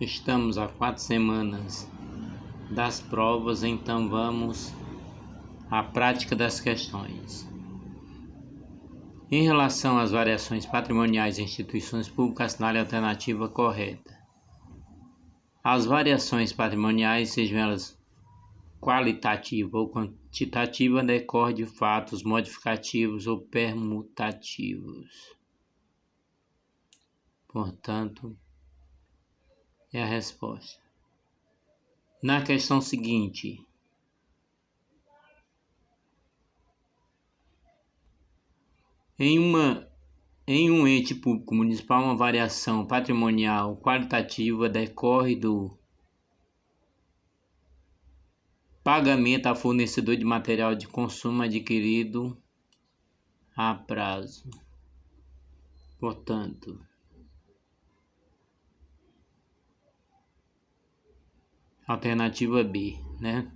Estamos a 4 semanas das provas, então vamos à prática das questões. Em relação às variações patrimoniais em instituições públicas, assinale a alternativa correta. As variações patrimoniais, sejam elas qualitativa ou quantitativa, decorrem de fatos modificativos ou permutativos. Portanto, é a resposta. Na questão seguinte, em um ente público municipal, uma variação patrimonial qualitativa decorre do pagamento a fornecedor de material de consumo adquirido a prazo. Portanto, alternativa B, né?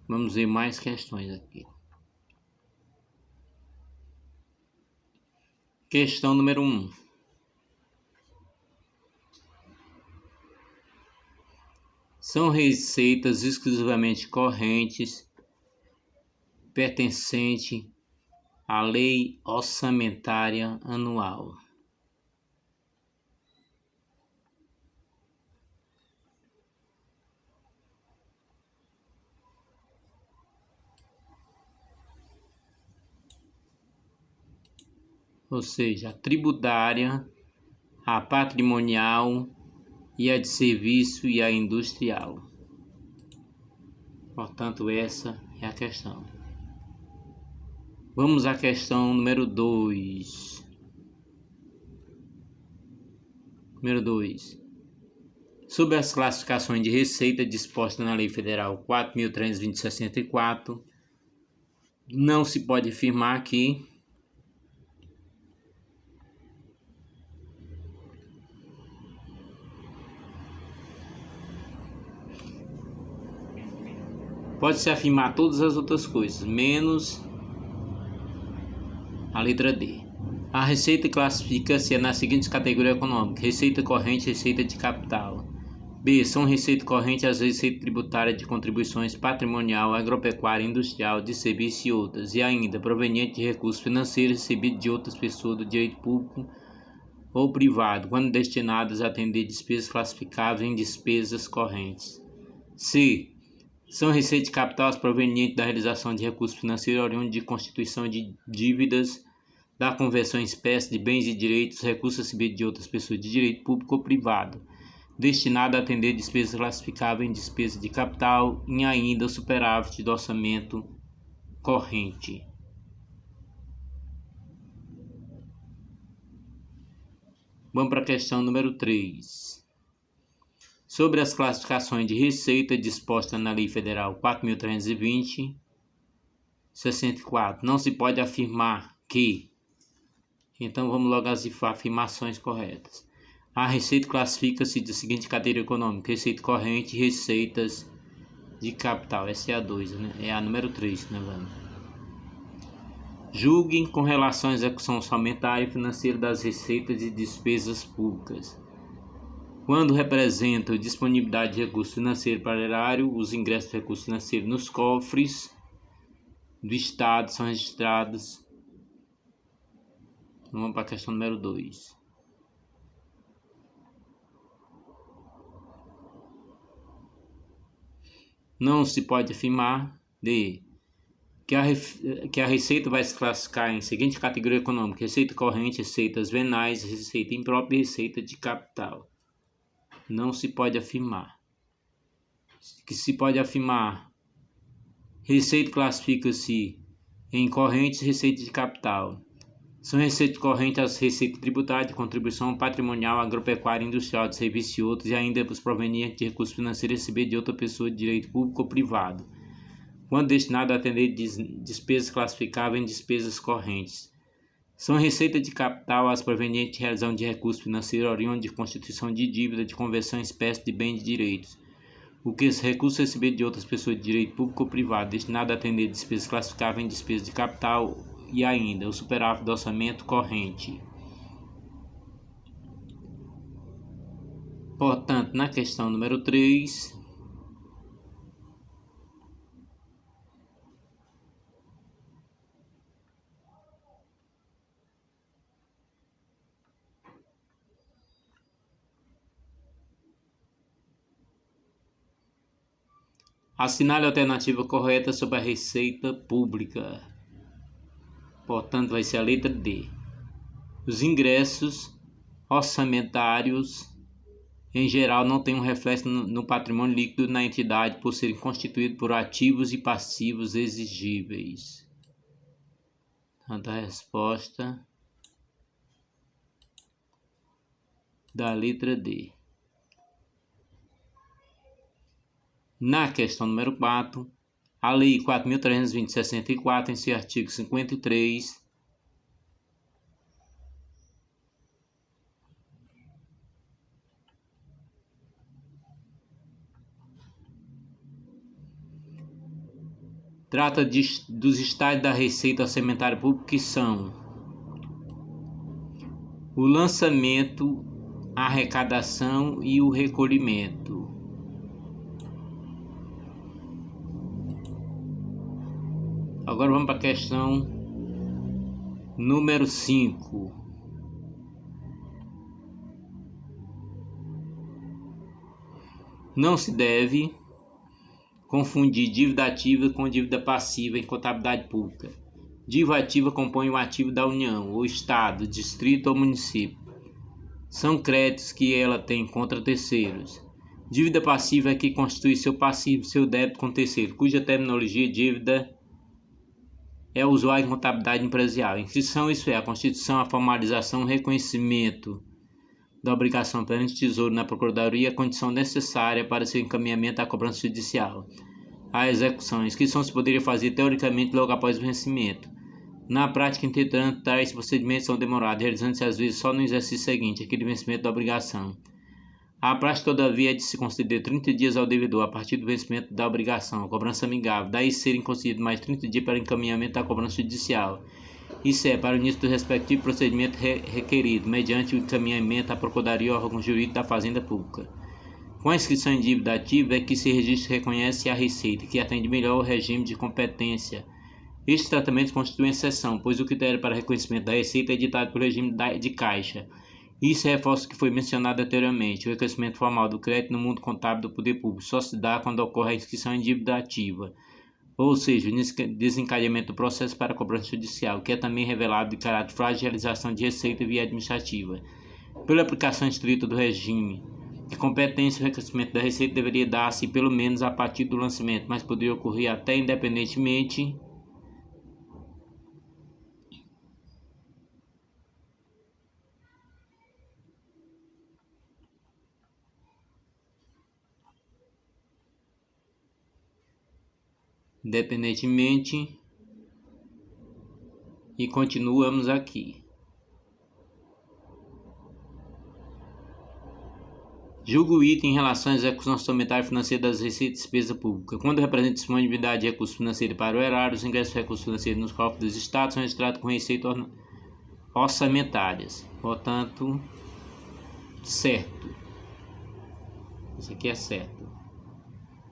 Vamos ver mais questões aqui. Questão número 1. São receitas exclusivamente correntes pertencente à lei orçamentária anual. Ou seja, a tributária, a patrimonial e a de serviço e a industrial. Portanto, essa é a questão. Vamos à questão número 2. Número 2. Sobre as classificações de receita dispostas na Lei Federal 4.320/64, não se pode afirmar que pode-se afirmar todas as outras coisas, menos a letra D. A receita classifica-se nas seguintes categorias econômicas: receita corrente, receita de capital. B. São receita corrente as receitas tributárias de contribuições patrimonial, agropecuária, industrial, de serviço e outras, e ainda proveniente de recursos financeiros recebidos de outras pessoas do direito público ou privado, quando destinadas a atender despesas classificáveis em despesas correntes. C. São receitas de capital as provenientes da realização de recursos financeiros oriundos de constituição de dívidas, da conversão em espécie de bens e direitos, recursos recebidos de outras pessoas de direito público ou privado, destinado a atender despesas classificáveis em despesas de capital e ainda o superávit do orçamento corrente. Vamos para a questão número 3. Sobre as classificações de receita dispostas na Lei Federal 4.320/64, não se pode afirmar que. Então vamos logo às afirmações corretas. A receita classifica-se da seguinte categoria econômica: receita corrente e receitas de capital. Essa é a 2, né? É a número 3, né, mano? Julguem com relação à execução orçamentária e financeira das receitas e despesas públicas. Quando representam disponibilidade de recursos financeiros para o erário, os ingressos de recursos financeiros nos cofres do Estado são registrados. Vamos para a questão número 2. Não se pode afirmar que a receita vai se classificar em seguinte categoria econômica: receita corrente, receitas venais, receita imprópria e receita de capital. Não se pode afirmar. Que se pode afirmar: receita classifica-se em correntes e receita de capital. São receitas correntes as receitas tributárias de contribuição patrimonial, agropecuária, industrial, de serviço e outros, e ainda os provenientes de recursos financeiros recebidos de outra pessoa de direito público ou privado, quando destinado a atender despesas classificáveis em despesas correntes. São receitas de capital as provenientes de realização de recursos financeiros oriundos de constituição de dívida, de conversão em espécie de bens e direitos, o que os recursos recebidos de outras pessoas de direito público ou privado destinados a atender despesas classificáveis em despesas de capital e ainda o superávit do orçamento corrente. Portanto, na questão número 3, assinale a alternativa correta sobre a receita pública. Portanto, vai ser a letra D. Os ingressos orçamentários, em geral, não têm um reflexo no patrimônio líquido na entidade por serem constituídos por ativos e passivos exigíveis. Portanto, a resposta da letra D. Na questão número 4, a Lei 4.320/64, em seu artigo 53, trata dos estágios da receita orçamentária pública, que são o lançamento, a arrecadação e o recolhimento. Agora vamos para a questão número 5. Não se deve confundir dívida ativa com dívida passiva em contabilidade pública. Dívida ativa compõe o ativo da União, ou Estado, Distrito ou Município. São créditos que ela tem contra terceiros. Dívida passiva é que constitui seu passivo, seu débito com terceiro, cuja terminologia dívida é usual em contabilidade empresarial. Inscrição, isso é, a constituição, a formalização, o reconhecimento da obrigação perante o Tesouro na Procuradoria, a condição necessária para seu encaminhamento à cobrança judicial. A execução. A inscrição se poderia fazer teoricamente logo após o vencimento. Na prática, entretanto, tais procedimentos são demorados, realizando-se às vezes só no exercício seguinte, aquele vencimento da obrigação. A prática, todavia, é de se conceder 30 dias ao devedor a partir do vencimento da obrigação, a cobrança amigável, daí serem concedidos mais 30 dias para encaminhamento à cobrança judicial. Isso é, para o início do respectivo procedimento requerido, mediante o encaminhamento à Procuradoria ou órgão jurídico da Fazenda Pública. Com a inscrição em dívida ativa é que esse registro reconhece a Receita, que atende melhor ao regime de competência. Este tratamento constitui exceção, pois o critério para reconhecimento da Receita é ditado pelo regime de Caixa. Isso reforça o que foi mencionado anteriormente. O reconhecimento formal do crédito no mundo contábil do poder público só se dá quando ocorre a inscrição em dívida ativa, ou seja, o desencadeamento do processo para a cobrança judicial, que é também revelado de caráter frágil de realização de receita via administrativa. Pela aplicação estrita do regime de competência, o reconhecimento da receita deveria dar-se pelo menos a partir do lançamento, mas poderia ocorrer até independentemente e continuamos aqui. Julgo o item em relação à execução orçamentária financeira das receitas de despesa pública. Quando representa disponibilidade de recursos financeiros para o erário, os ingressos de recursos financeiros nos cofres dos estados são registrados com receitas orçamentárias. Portanto, certo. Isso aqui é certo.